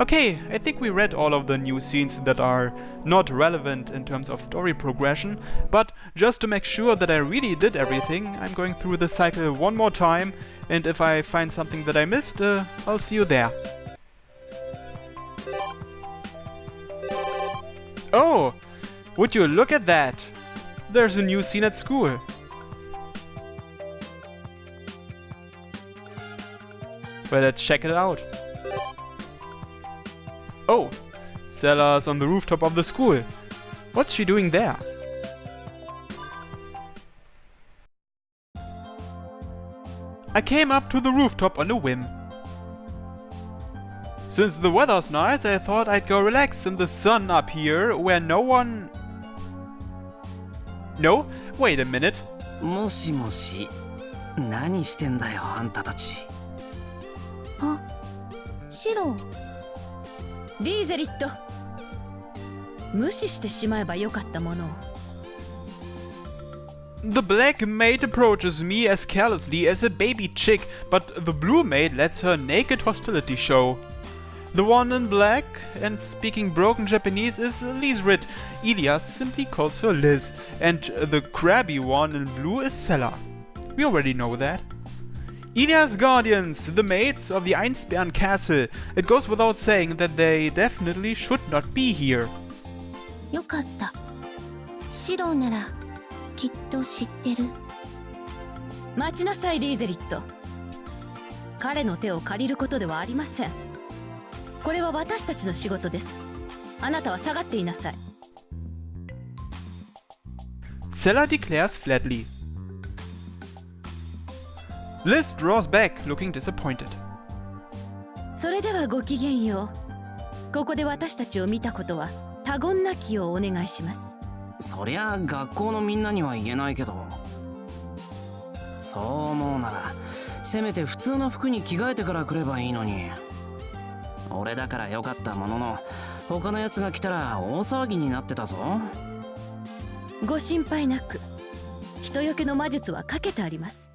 Okay, I think we read all of the new scenes that are not relevant in terms of story progression, but just to make sure that I really did everything, I'm going through the cycle one more time, and if I find something that I missed, I'll see you there. Oh, would you look at that? There's a new scene at school. Well, let's check it out. Oh, Sella's on the rooftop of the school. What's she doing there? I came up to the rooftop on a whim. Since the weather's nice, I thought I'd go relax in the sun up here where no one... No? Wait a minute. もしもし、何してんだよ、あんたたち。あ、シロ。リーゼリット。無視してしまえばよかったものを。The black maid approaches me as carelessly as a baby chick, but the blue maid lets her naked hostility show. The one in black and speaking broken Japanese is Liz Rit. Elias simply calls her Liz, and the crabby one in blue is Sella. We already know that. Elias guardians, the maids of the Einsbären castle. It goes without saying that they definitely should not be here. よかった。シロならきっと知ってる。待ちなさい、リーゼリット。彼の手を借りることではありません。これは私たちの仕事です。あなたは下がっていなさい。Sella declares flatly. Liz draws back, looking disappointed. それではごきげんよう。ここで私たちを見たことは他言なきをお願いします。そりゃ学校のみんなには言えないけど、そう思うならせめて普通の服に着替えてから来ればいいのに。俺だからよかったものの、他のやつが来たら大騒ぎになってたぞ。ご心配なく、人よけの魔術はかけてあります。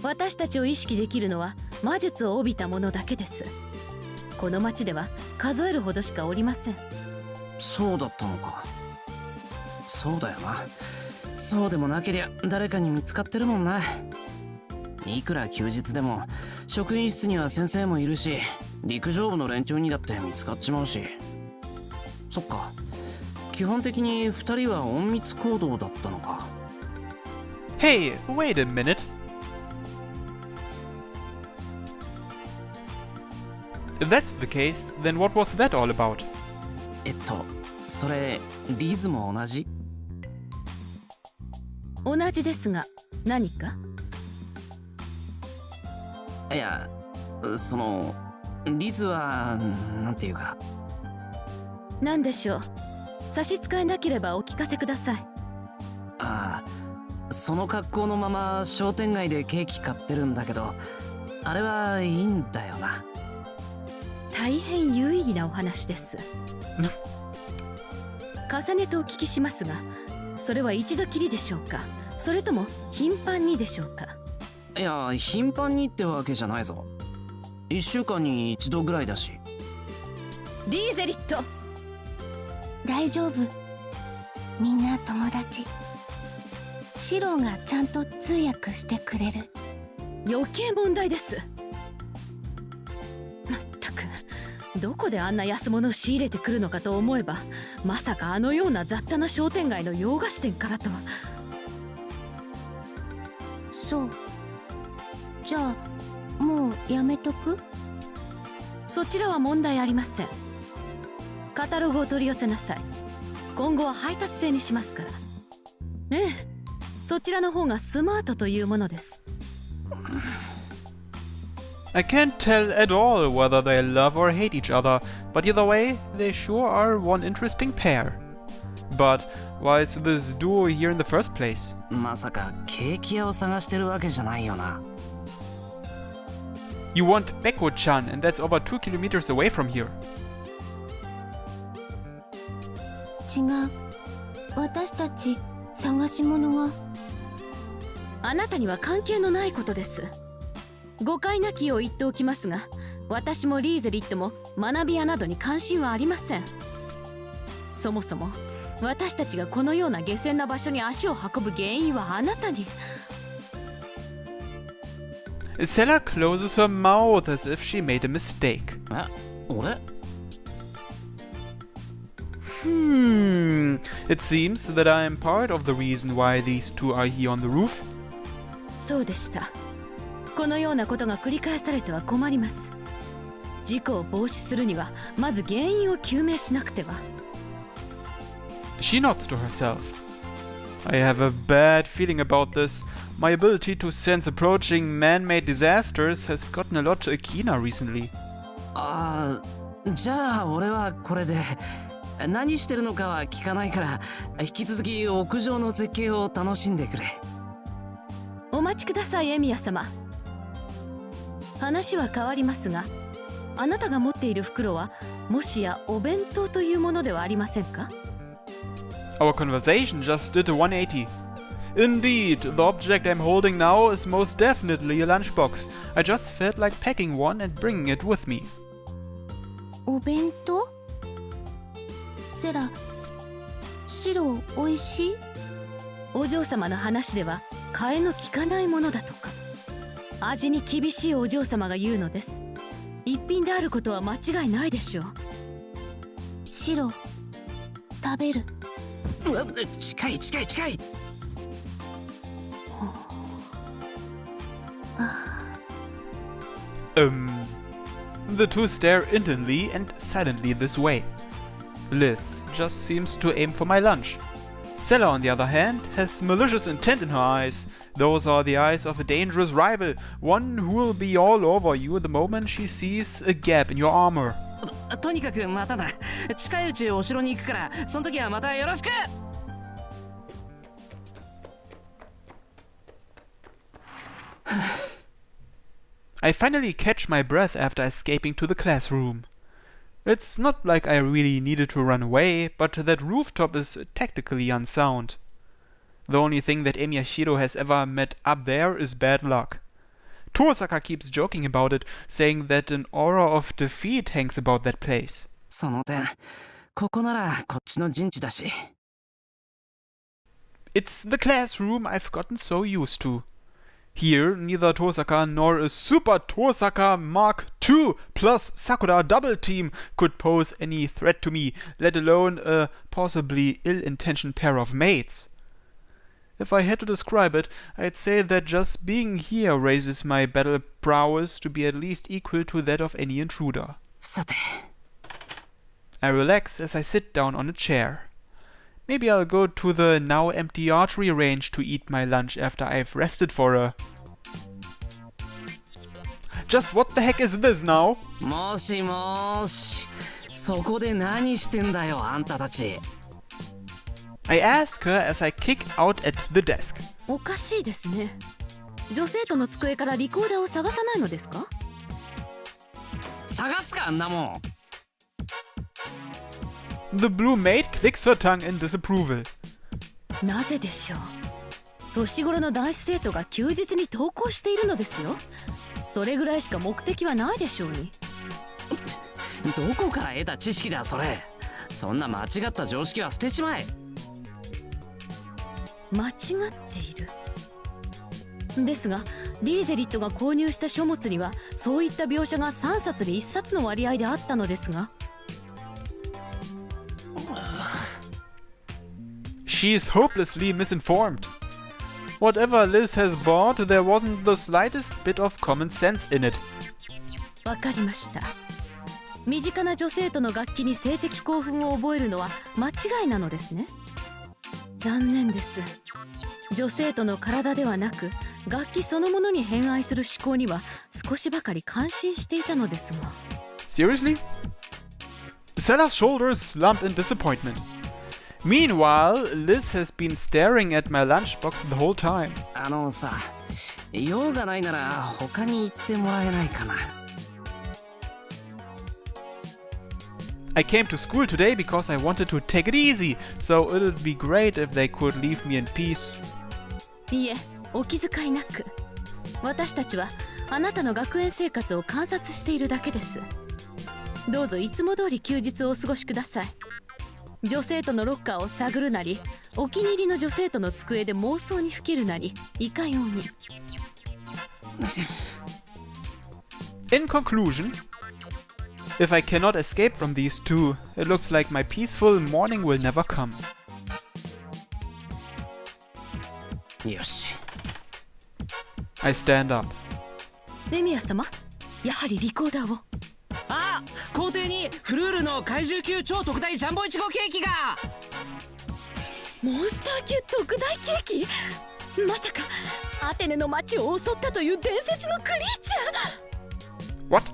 私たちを意識できるのは魔術を帯びたものだけです。この町では数えるほどしかおりません。そうだったのか。そうだよな。そうでもなけりゃ誰かに見つかってるもんな。いくら休日でも職員室には先生もいるし、陸上部の連中にだって見つかっちまうし。そっか、基本的に2人は隠密行動だったのか。 Hey, wait a minute. If that's the case, then what was that all about? それリズも同じ？同じですが、何か？いや、そのリズはなんていうか。何でしょう。差し支えなければお聞かせください。ああ、その格好のまま商店街でケーキ買ってるんだけど、あれはいいんだよな。大変有意義なお話です。重ねてお聞きしますが、それは一度きりでしょうか、それとも頻繁にでしょうか？いや、頻繁にってわけじゃないぞ。1週間に1度ぐらいだし。リーゼリット。大丈夫。みんな友達。シロがちゃんと通訳してくれる。余計問題です。まったく、どこであんな安物を仕入れてくるのかと思えば、まさかあのような雑多な商店街の洋菓子店からとは。そう。じゃあもうやめとく？そちらは問題ありません。カタログを取り寄せなさい。今後は配達制にしますから。ええ、そちらの方がスマートというものです。I can't tell at all whether they love or hate each other, but either way, they sure are one interesting pair. But why is this duo here in the first place? まさかケーキ屋を探してるわけじゃないよな。You want Beko-chan, and that's over 2 kilometers away from here. 違う。私たち探し物が。あなたには関係のないことです。誤解なきを言っておきますが、私もリーゼリットも学び屋などに関心はありません。そもそも私たちがこのような下船な場所に足を運ぶ原因はあなたに。Sella closes her mouth as if she made a mistake. 俺 It seems that I am part of the reason why these two are here on the roof. そうでした。このようなことが繰り返されては困ります。事故を防止するにはまず原因を究明しなくては。She nods to herself. I have a bad feeling about this. My ability to sense approaching man-made disasters has gotten a lot keener recently. じゃあ俺はこれで何してるのかは聞かないから引き続き屋上の絶景を楽しんでくれ。お待ちくださいエミヤ様。話は変わりますが、あなたが持っている袋はもしやお弁当というものではありませんか？ Our conversation just did a 180. Indeed, the object I'm holding now is most definitely a lunchbox. I just felt like packing one and bringing it with me. お弁当？セラ、白おいしい？お嬢様の話では替えの利かないものだとか。味に厳しいお嬢様が言うのです。一品であることは間違いないでしょう。白、食べる。近い。The two stare intently and silently this way. Liz just seems to aim for my lunch. Sella, on the other hand, has malicious intent in her eyes. Those are the eyes of a dangerous rival, one who will be all over you the moment she sees a gap in your armor. とにかくまたな。近いうちお城に行くからその時はまたよろしく。I finally catch my breath after escaping to the classroom. It's not like I really needed to run away, but that rooftop is tactically unsound. The only thing that Emi Yashiro has ever met up there is bad luck. Tosaka keeps joking about it, saying that an aura of defeat hangs about that place. その点、ここならこっちの陣地だし。It's the classroom I've gotten so used to. Here, neither Tosaka nor a Super Tosaka Mark II plus Sakura double team could pose any threat to me, let alone a possibly ill-intentioned pair of mates. If I had to describe it, I'd say that just being here raises my battle prowess to be at least equal to that of any intruder. さて。I relax as I sit down on a chair. Maybe I'll go to the now empty archery range to eat my lunch after I've rested for a... Just what the heck is this now? もしもし。そこで何してんだよ、あんたたち。I ask her as I kick out at the desk. おかしいですね。女生徒の机からリコーダーを探さないのですか？探すか、あんなもん。The blue maid clicks her tongue in disapproval. なぜでしょう。年頃の男子生徒が休日に登校しているのですよ。それぐらいしか目的はないでしょうに。どこから得た知識だそれ。そんな間違った常識は捨てちまえ。間違っている。ですがリーゼリットが購入した書物にはそういった描写が3冊に1冊の割合であったのですが。She's hopelessly misinformed. Whatever Liz has bought, there wasn't the slightest bit of common sense in it. わかりました。身近な女生徒の楽器に性的興奮を覚えるのは間違いなのですね。残念です。女生徒の体ではなく楽器そのものに偏愛する思考には少しばかり感心していたのですが。Seriously? Sella's shoulders slump in disappointment. Meanwhile, Liz has been staring at my lunchbox the whole time. さ、用がないなら他に行ってもらえないかな。I came to school today because I wanted to take it easy, so it'd be great if they could leave me in peace. いえ、お気遣いなく。私たちはあなたの学園生活を観察しているだけです。どうぞいつも通り休日をお過ごしください。女生徒のロッカーを探るなり、お気に入りの女生徒の机で妄想にふけるなり、いかように。In conclusion, if I cannot escape from these two, it looks like my peaceful morning will never come. よし。 I stand up. エミヤ様、やはりリコーダーを。あ、校庭にフルールの怪獣級超特大ジャンボいちごケーキが。モンスター級特大ケーキ。まさかアテネの街を襲ったという伝説のクリーチャー。 What?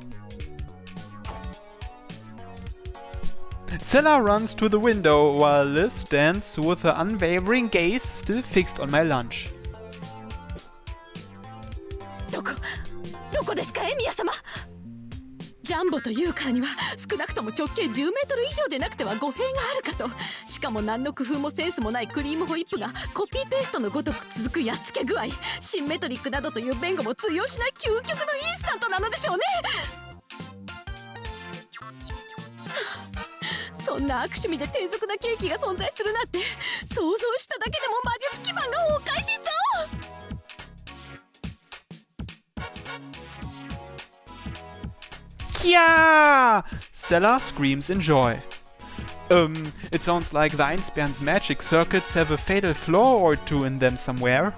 Zella runs to the window while Liz stands with her unwavering gaze still fixed on my lunch. どこですか、エミヤ様。ジャンボというからには少なくとも直径10メートル以上でなくては語弊があるかと。しかも何の工夫もセンスもないクリームホイップがコピーペーストのごとく続くやっつけ具合、シンメトリックなどという弁護も通用しない究極のインスタントなのでしょうね。そんな悪趣味で低俗なケーキが存在するなんて、想像しただけでも魔術基盤がおかしそう。Yeah! Zella screams in joy. It sounds like the Einsbären's magic circuits have a fatal flaw or two in them somewhere.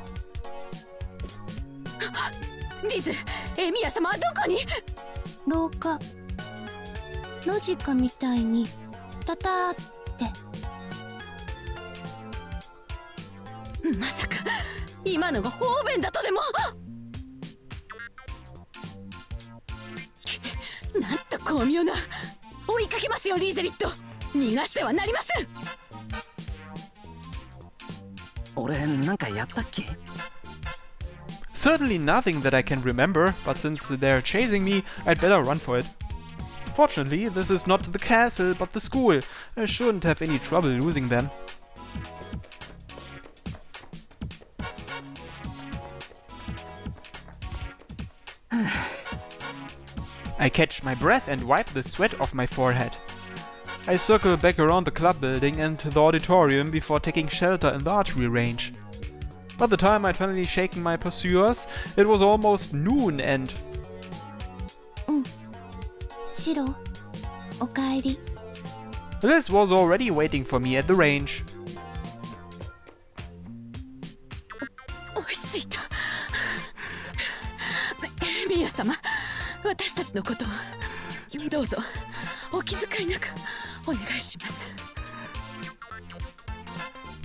リズ、エミヤ様はどこに？廊下。ロジカみたいにタターって。まさか今のが方便だとでも。なんと巧妙な。追いかけますよ、リーゼリット。逃がしてはなりません。俺なんかやったっけ？ Certainly nothing that I can remember, but since they're chasing me, I'd better run for it. Fortunately, this is not the castle, but the school. I shouldn't have any trouble losing them. I catch my breath and wipe the sweat off my forehead. I circle back around the club building and the auditorium before taking shelter in the archery range. By the time I'd finally shaken my pursuers, it was almost noon and... シロ、おかえり。 Liz was already waiting for me at the range. 追いついた。ミヤ様、私たちのことをどうぞお気遣いなくお願いします。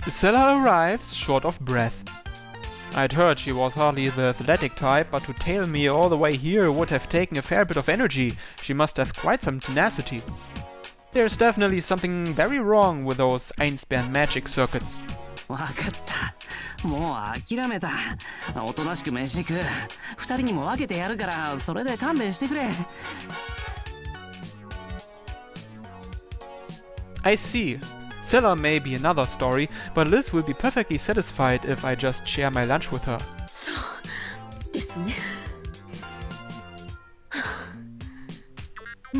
Zella arrives short of breath. I'd heard she was hardly the athletic type, but to tail me all the way here would have taken a fair bit of energy. She must have quite some tenacity. There's definitely something very wrong with those Einsbären magic circuits. わかった。もう諦めた。おとなしく飯食う。二人にも分けてやるから、それで勘弁してくれ。I see. Zella may be another story, but Liz will be perfectly satisfied if I just share my lunch with her. そうですね。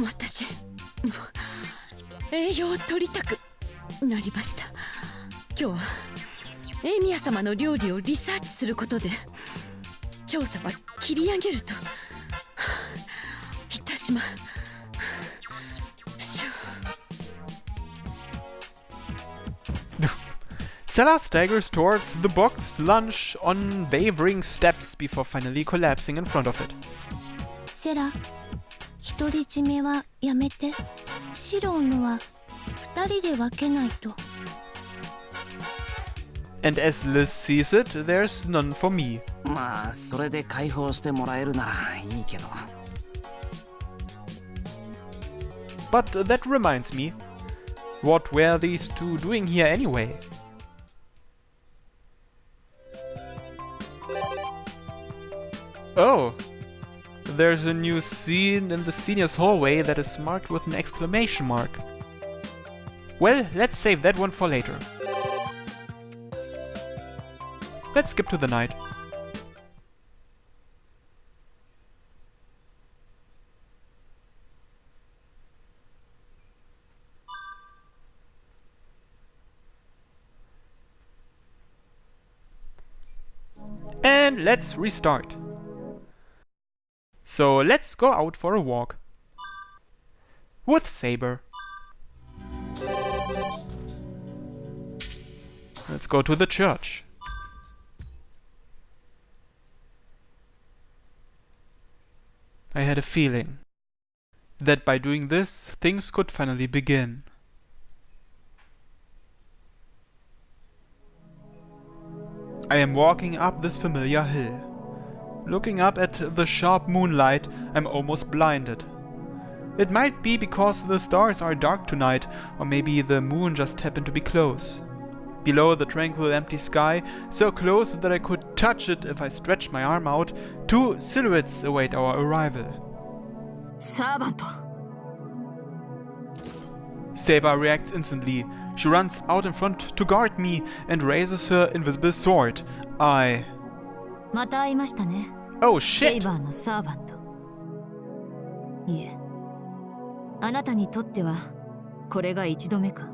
私もう栄養を取りたくなりました。今日はエミヤ様の料理をリサーチすることで調査は切り上げるといたしましょう。 Zella staggers towards the boxed lunch on wavering steps before finally collapsing in front of it. セラ、独り占めはやめて。シロのは二人で分けないと。 And as Liz sees it, there's none for me. まあそれで解放してもらえるならいいけど。 But that reminds me. What were these two doing here anyway? Oh, there's a new scene in the seniors' hallway that is marked with an exclamation mark. Well, let's save that one for later. Let's skip to the night. And let's restart. So let's go out for a walk. With Saber. Let's go to the church. I had a feeling that by doing this, things could finally begin. I am walking up this familiar hill. Looking up at the sharp moonlight, I'm almost blinded. It might be because the stars are dark tonight, or maybe the moon just happened to be close. Below the tranquil empty sky, so close that I could touch it if I stretched my arm out, two silhouettes await our arrival. Servant. Saber reacts instantly. She runs out in front to guard me and raises her invisible sword. また会いましたね。 Oh セイ shit! バーのサーバント。いえ、あなたにとってはこれが一度目か。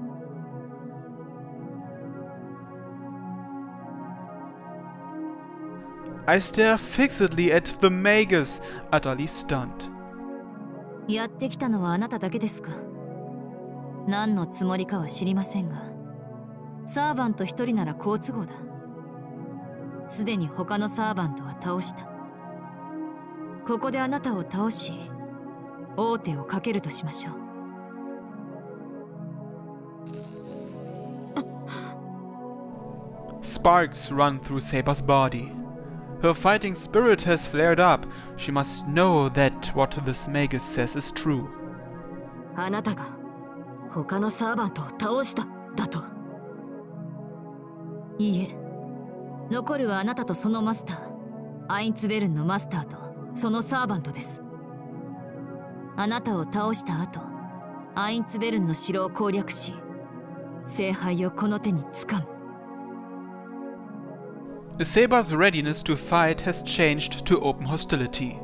I stare fixedly at the magus, utterly stunned. やってきたのはあなただけですか。何のつもりかは知りませんが、サーバント一人なら好都合だ。すでに他のサーバントは倒した。ここであなたを倒し、王手をかけるとしましょう。Sparks run through Saber's body. Her fighting spirit has flared up. She must know that what this magus says is true. あなたが他のサーバントを倒しただと。いいえ、残るはあなたとそのマスター、アインツベルンのマスターとそのサーバントです。あなたを倒した後、アインツベルンの城を攻略し、聖杯をこの手に掴む。Saber's readiness to fight has changed to open hostility.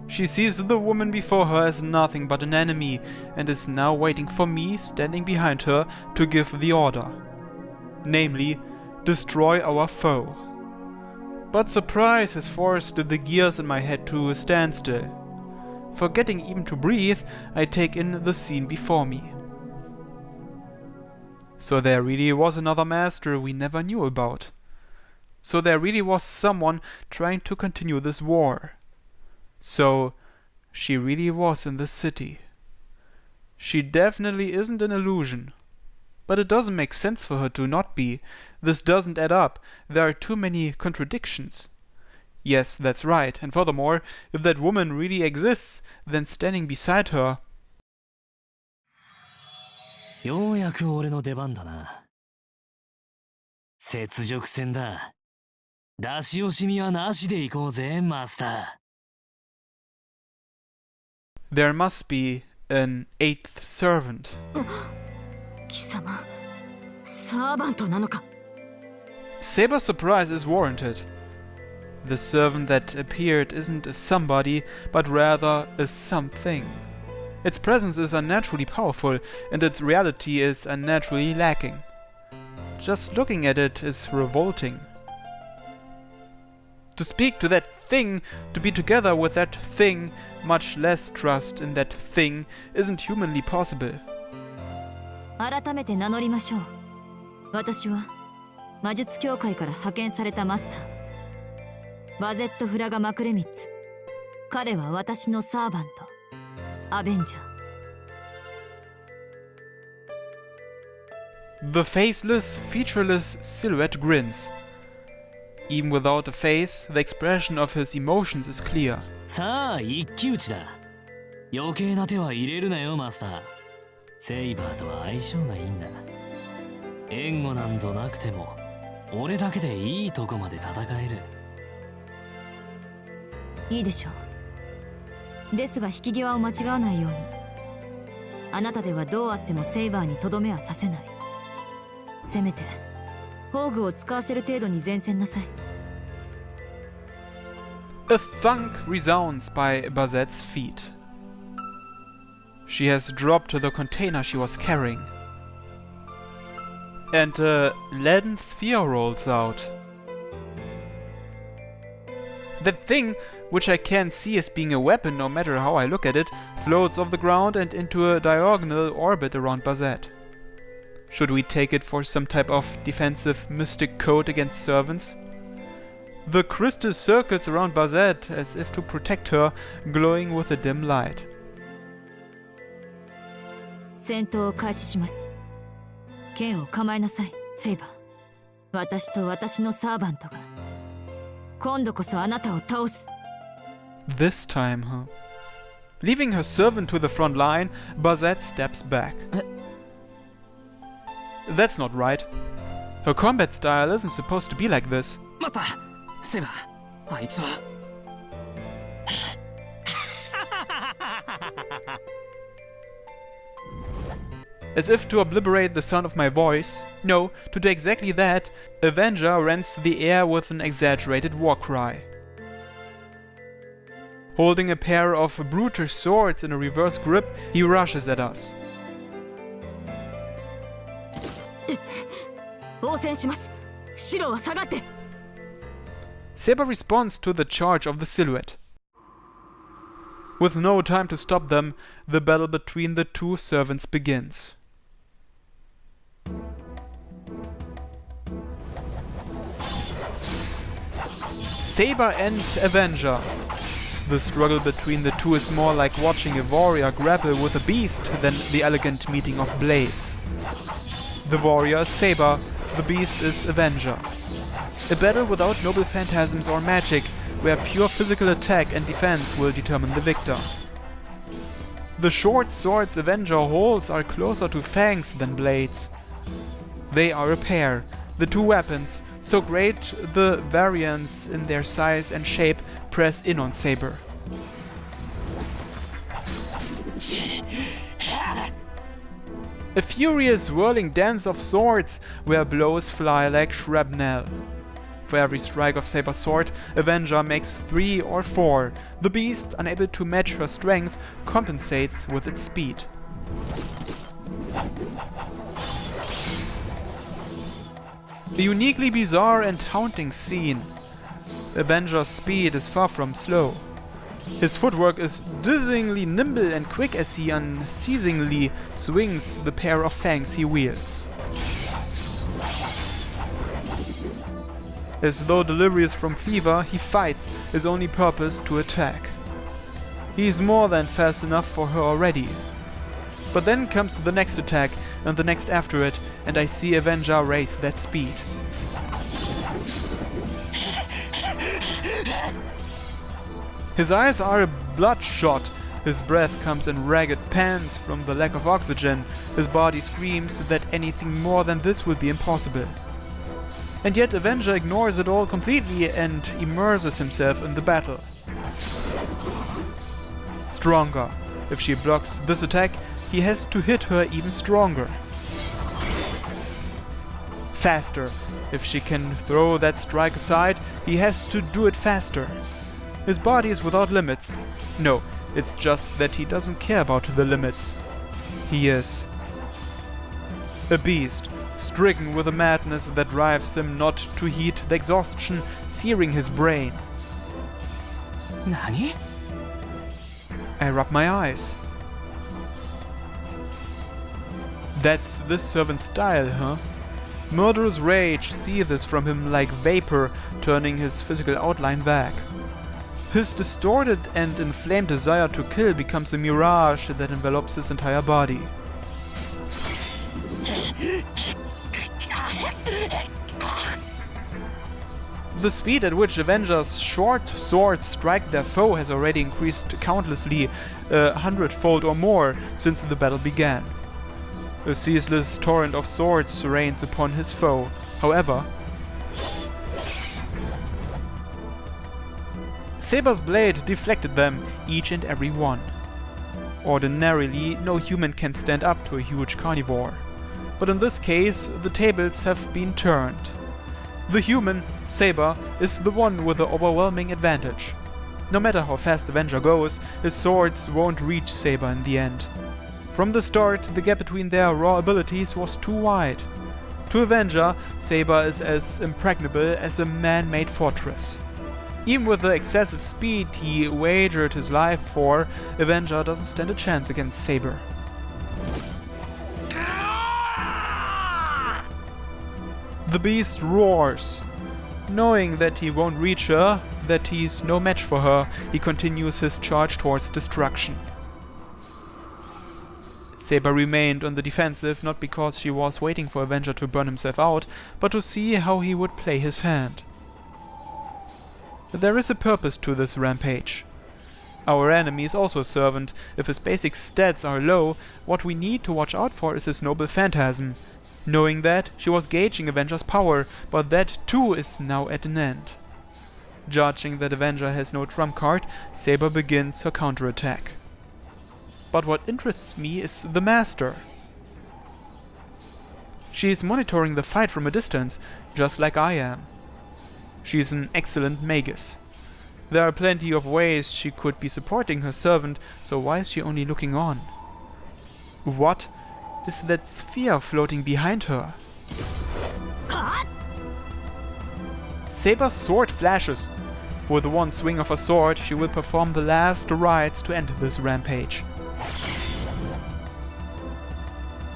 She sees the woman before her as nothing but an enemy and is now waiting for me, standing behind her, to give the order. Namely, destroy our foe. But surprise has forced the gears in my head to a standstill. Forgetting even to breathe, I take in the scene before me. So there really was another master we never knew about. So there really was someone trying to continue this war. So she really was in the city. She definitely isn't an illusion. But it doesn't make sense for her to not be. This doesn't add up. There are too many contradictions. Yes, that's right. And furthermore, if that woman really exists, then standing beside her... ようやく俺の出番だな。雪辱戦だ。出し惜しみはなしで行こうぜ、マスター。There must be an eighth servant. 貴様、サーバントなのか。 Saber's surprise is warranted. The servant that appeared isn't a somebody, but rather a something. Its presence is unnaturally powerful, and its reality is unnaturally lacking. Just looking at it is revolting. To speak to that thing, to be together with that thing, much less trust in that thing, isn't humanly possible. 改めて名乗りましょう。私は魔術協会から派遣されたマスター、バゼット・フラガ・マクレミッツ。彼は私のサーバント、アベンジャー。The faceless, featureless silhouette grins. Even without a face, the expression of his emotions is clear. さあ、一騎打ちだ。余計な手は入れるなよ、マスター。セイバーとは相性がいいんだ。援護なんぞなくても、俺だけでいいとこまで戦える。いいでしょう。ですが引き際を間違わないように。あなたではどうあってもセイバーにとどめはさせない。せめて宝具を使わせる程度に前線なさい。A thunk resounds by Bazette's feet. She has dropped the container she was carrying. And a leaden sphere rolls out. That thing, which I can't see as being a weapon no matter how I look at it, floats off the ground and into a diagonal orbit around Bazette. Should we take it for some type of defensive mystic code against servants? The crystal circles around Bazette as if to protect her, glowing with a dim light. 戦闘を開始します。剣を構えなさい、セイバー。私と私のサーバントが今度こそあなたを倒す。This time, huh? Leaving her servant to the front line, Bazette steps back. That's not right. Her combat style isn't supposed to be like this. 待った、セイバー。あいつは。As if to obliterate the sound of my voice, no, to do exactly that, Avenger rends the air with an exaggerated war cry. Holding a pair of brutish swords in a reverse grip, he rushes at us. 応戦します。白は下がって。Saber responds to the charge of the silhouette. With no time to stop them, the battle between the two servants begins. Saber and Avenger. The struggle between the two is more like watching a warrior grapple with a beast than the elegant meeting of blades. The warrior is Saber, the beast is Avenger. A battle without noble phantasms or magic, where pure physical attack and defense will determine the victor. The short swords Avenger holds are closer to fangs than blades. They are a pair, the two weapons, so great the variance in their size and shape press in on Saber. A furious whirling dance of swords, where blows fly like shrapnel. For every strike of Saber's sword, Avenger makes 3 or 4. The beast, unable to match her strength, compensates with its speed. A uniquely bizarre and haunting scene. Avenger's speed is far from slow. His footwork is dizzyingly nimble and quick as he unceasingly swings the pair of fangs he wields. As though delirious from fever, he fights, his only purpose to attack. He is more than fast enough for her already. But then comes the next attack, and the next after it, and I see Avenger raise that speed. His eyes are bloodshot, his breath comes in ragged pants from the lack of oxygen, his body screams that anything more than this would be impossible. And yet Avenger ignores it all completely and immerses himself in the battle. Stronger. If she blocks this attack, he has to hit her even stronger. Faster. If she can throw that strike aside, he has to do it faster. His body is without limits. No, it's just that he doesn't care about the limits. He is a beast, stricken with a madness that drives him not to heed the exhaustion searing his brain. Nani? I rub my eyes. That's this servant's style, huh? Murderous rage seethes from him like vapor, turning his physical outline back. His distorted and inflamed desire to kill becomes a mirage that envelops his entire body. The speed at which Avengers' short swords strike their foe has already increased countlessly, 100-fold or more, since the battle began. A ceaseless torrent of swords rains upon his foe. However, Saber's blade deflected them, each and every one. Ordinarily, no human can stand up to a huge carnivore. But in this case, the tables have been turned. The human, Saber, is the one with the overwhelming advantage. No matter how fast Avenger goes, his swords won't reach Saber in the end. From the start, the gap between their raw abilities was too wide. To Avenger, Saber is as impregnable as a man-made fortress. Even with the excessive speed he wagered his life for, Avenger doesn't stand a chance against Saber. The beast roars. Knowing that he won't reach her, that he's no match for her, he continues his charge towards destruction. Saber remained on the defensive not because she was waiting for Avenger to burn himself out, but to see how he would play his hand. There is a purpose to this rampage. Our enemy is also a servant. If his basic stats are low, what we need to watch out for is his noble phantasm. Knowing that, she was gauging Avenger's power, but that too is now at an end. Judging that Avenger has no trump card, Saber begins her counterattack. But what interests me is the Master. She is monitoring the fight from a distance, just like I am. She is an excellent magus. There are plenty of ways she could be supporting her servant, so why is she only looking on? What is that sphere floating behind her? Saber's sword flashes. With one swing of her sword, she will perform the last rites to end this rampage.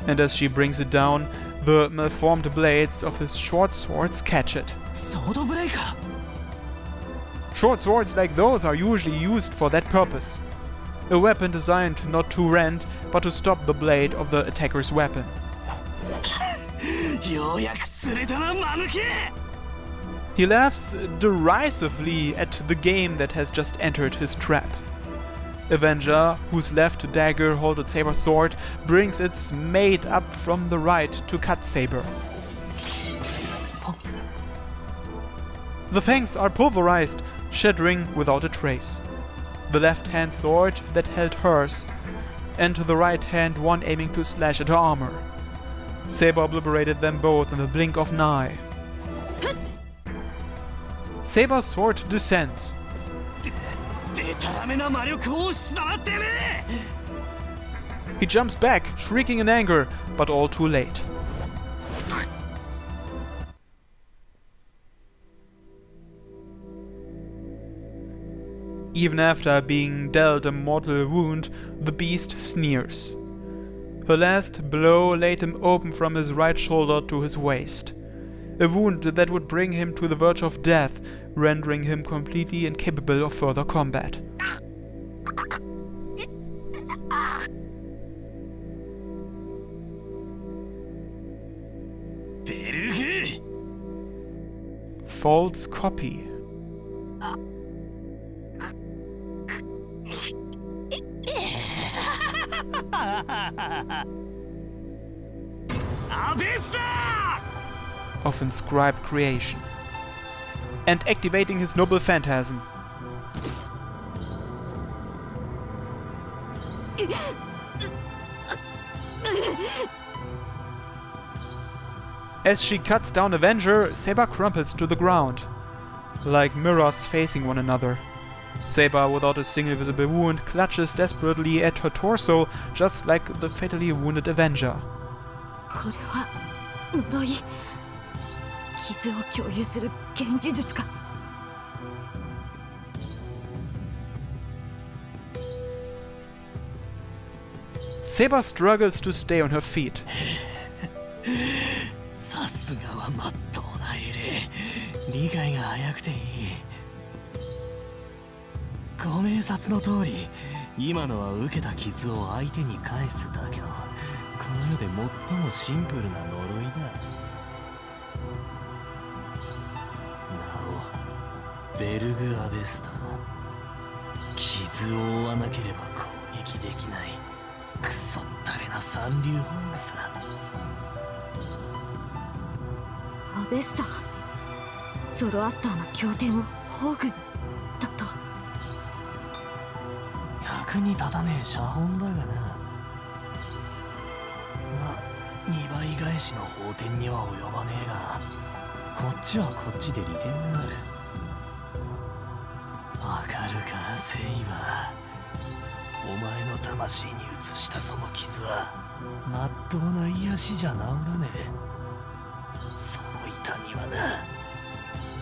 And as she brings it down, the malformed blades of his short swords catch it. Sword breaker. Short swords like those are usually used for that purpose. A weapon designed not to rend, but to stop the blade of the attacker's weapon. He laughs derisively at the game that has just entered his trap. Avenger, whose left dagger holded Saber's sword, brings its mate up from the right to cut Saber. The fangs are pulverized, shattering without a trace. The left-hand sword that held hers, and the right hand one aiming to slash at her armor. Saber obliterated them both in the blink of an eye. Saber's sword descends. He jumps back, shrieking in anger, but all too late. Even after being dealt a mortal wound, the beast sneers. Her last blow laid him open from his right shoulder to his waist. A wound that would bring him to the verge of death, rendering him completely incapable of further combat. False copy. Of inscribed creation. And activating his noble phantasm. As she cuts down Avenger, Saber crumples to the ground, like mirrors facing one another. Saber, without a single visible wound, clutches desperately at her torso, just like the fatally wounded Avenger. Saber struggles to stay on her feet.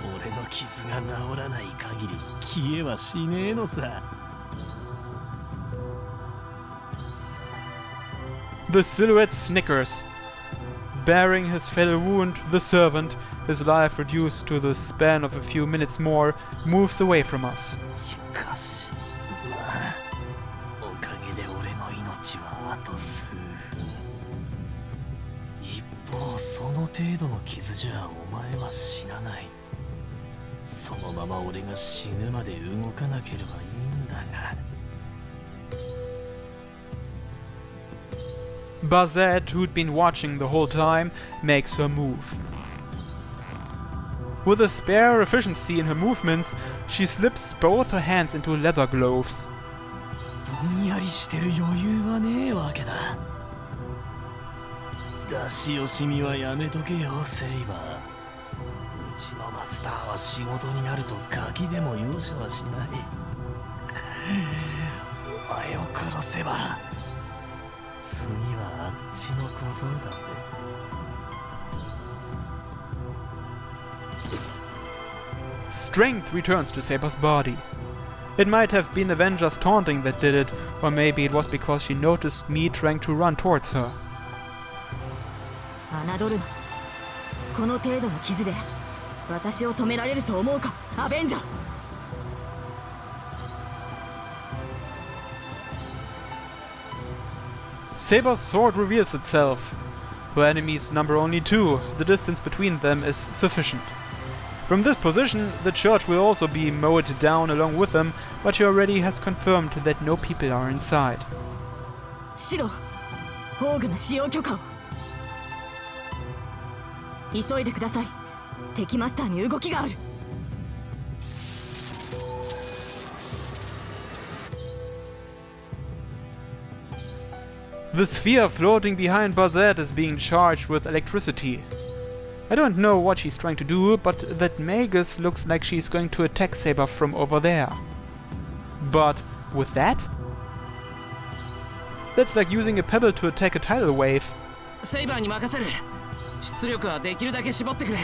俺の傷が治らない限り消えはしねえのさ。The silhouette snickers. Bearing his fatal wound, the servant, his life reduced to the span of a few minutes more, moves away from us. しかし、まあ、おかげで俺の命はあと数分。一方、その程度の傷じゃお前は死なない。そのまま俺が死ぬまで動かなければいいんだが。Bazette, who'd been watching the whole time, makes her move. With a spare efficiency in her movements, she slips both her hands into leather gloves. ぼんやりしてる余裕はねえわけだ。出し惜しみはやめとけよ、セイバー。うちのマスターは仕事になるとガキでも容赦はしない。お前を殺せば次はあっちの小僧だぜ。Strength returns to Saber's body. It might have been Avengers taunting that did it, or maybe it was because she noticed me trying to run towards her. 侮るな。この程度の傷で私を止められると思うか、アベンジャー。Saber's sword reveals itself. Her enemies number only 2, the distance between them is sufficient. From this position, the church will also be mowed down along with them, but she already has confirmed that no people are inside. シロ、ホーグの使用許可を。急いでください。敵マスターに動きがある。The sphere floating behind Bazette is being charged with electricity. I don't know what she's trying to do, but that Magus looks like she's going to attack Saber from over there. But with that? That's like using a pebble to attack a tidal wave. セイバーに任せる。出力はできるだけ絞ってくれ。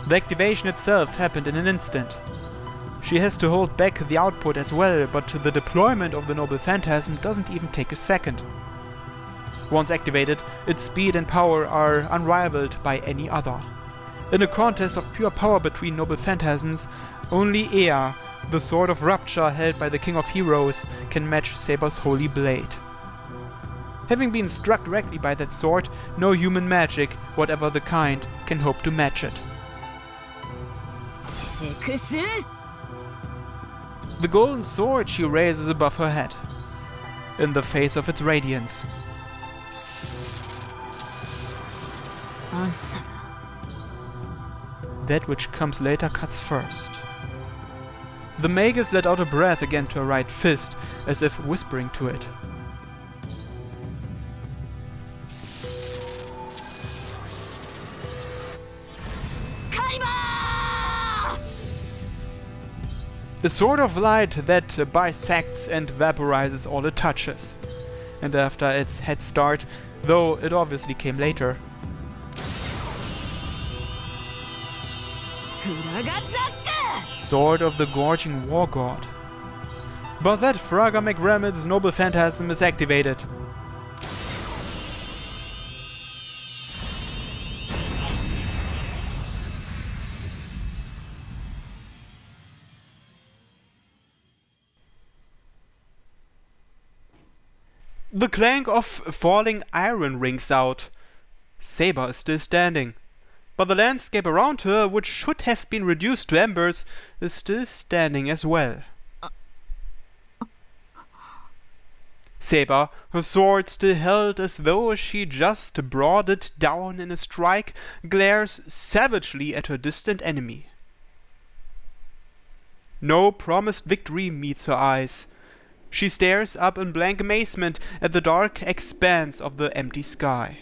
The activation itself happened in an instant. She has to hold back the output as well, but the deployment of the Noble Phantasm doesn't even take a second. Once activated, its speed and power are unrivaled by any other. In a contest of pure power between Noble Phantasms, only Ea, the Sword of Rupture held by the King of Heroes, can match Saber's Holy Blade. Having been struck directly by that sword, no human magic, whatever the kind, can hope to match it. エクス The golden sword she raises above her head, in the face of its radiance. アンサー。 That which comes later cuts first. The Magus let out a breath against her right fist, as if whispering to it. A sword of light that bisects and vaporizes all it touches. And after its head start, though it obviously came later. フラガッタック Sword of the Gorging War God. Bazette Fraga McRamid's Noble Phantasm is activated. The clank of falling iron rings out. Saber is still standing. But the landscape around her, which should have been reduced to embers, is still standing as well. Saber, her sword still held as though she just brought it down in a strike, glares savagely at her distant enemy. No promised victory meets her eyes. She stares up in blank amazement at the dark expanse of the empty sky.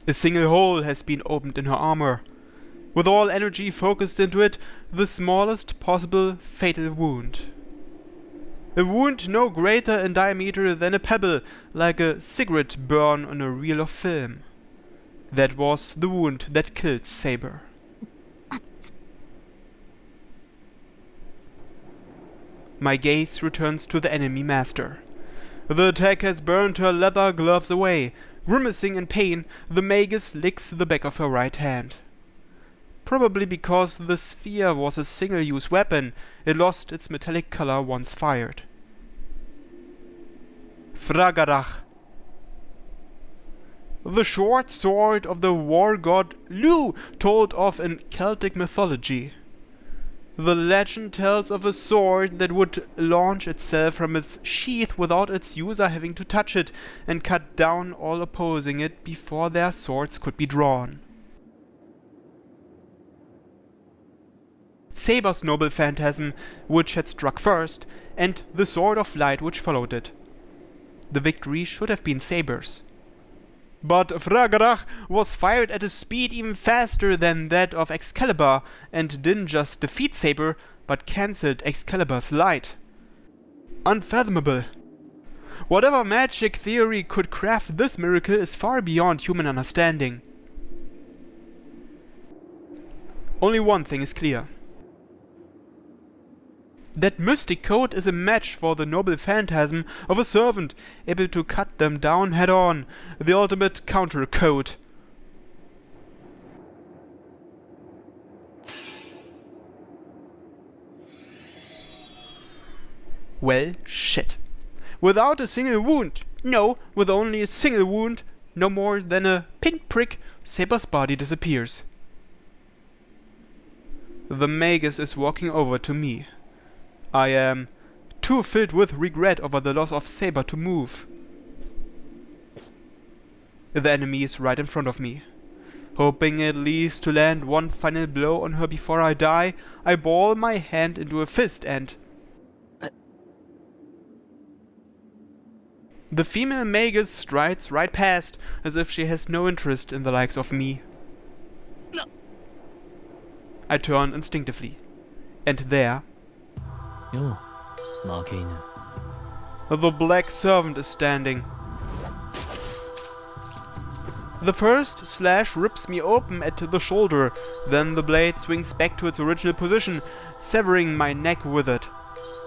A single hole has been opened in her armor. With all energy focused into it, the smallest possible fatal wound. A wound no greater in diameter than a pebble, like a cigarette burn on a reel of film. That was the wound that killed Saber. My gaze returns to the enemy master. The attack has burned her leather gloves away. Grimacing in pain, the magus licks the back of her right hand. Probably because the sphere was a single-use weapon, it lost its metallic color once fired. Fragarach. The short sword of the war god Lu, told of in Celtic mythology. The legend tells of a sword that would launch itself from its sheath without its user having to touch it, and cut down all opposing it before their swords could be drawn. Saber's noble phantasm, which had struck first, and the sword of light which followed it. The victory should have been Saber's. But Fragarach was fired at a speed even faster than that of Excalibur, and didn't just defeat Saber, but cancelled Excalibur's light. Unfathomable. Whatever magic theory could craft this miracle is far beyond human understanding. Only one thing is clear. That mystic coat is a match for the noble phantasm of a servant, able to cut them down head-on, the ultimate counter-coat. Well, shit. Without a single wound, no, with only a single wound, no more than a pinprick, Saber's body disappears. The magus is walking over to me. I am too filled with regret over the loss of Saber to move. The enemy is right in front of me. Hoping at least to land one final blow on her before I die, I ball my hand into a fist and... The female magus strides right past, as if she has no interest in the likes of me. I turn instinctively. And there... Yo, 負け犬。 The black servant is standing. The first slash rips me open at the shoulder, then the blade swings back to its original position, severing my neck with it.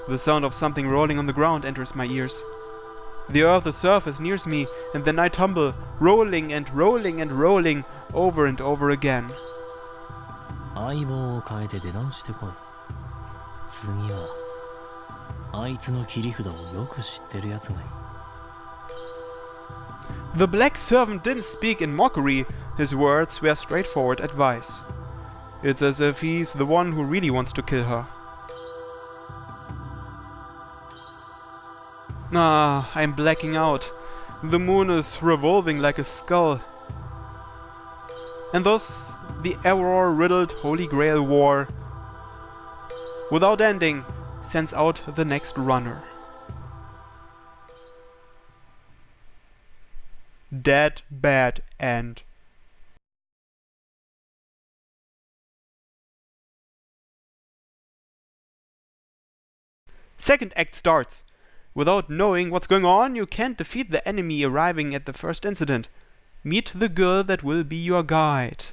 The sound of something rolling on the ground enters my ears. The earth's surface nears me, and then I tumble, rolling and rolling and rolling, over and over again. 相棒を変えて出直してこい。次はあいつの切り札をよく知ってるやつがいい。 The black servant didn't speak in mockery, his words were straightforward advice. It's as if he's the one who really wants to kill her. Ah, I'm blacking out. The moon is revolving like a skull. And thus, the error-riddled Holy Grail War, without ending, sends out the next runner. Dead bad end. Second act starts. Without knowing what's going on, you can't defeat the enemy arriving at the first incident. Meet the girl that will be your guide.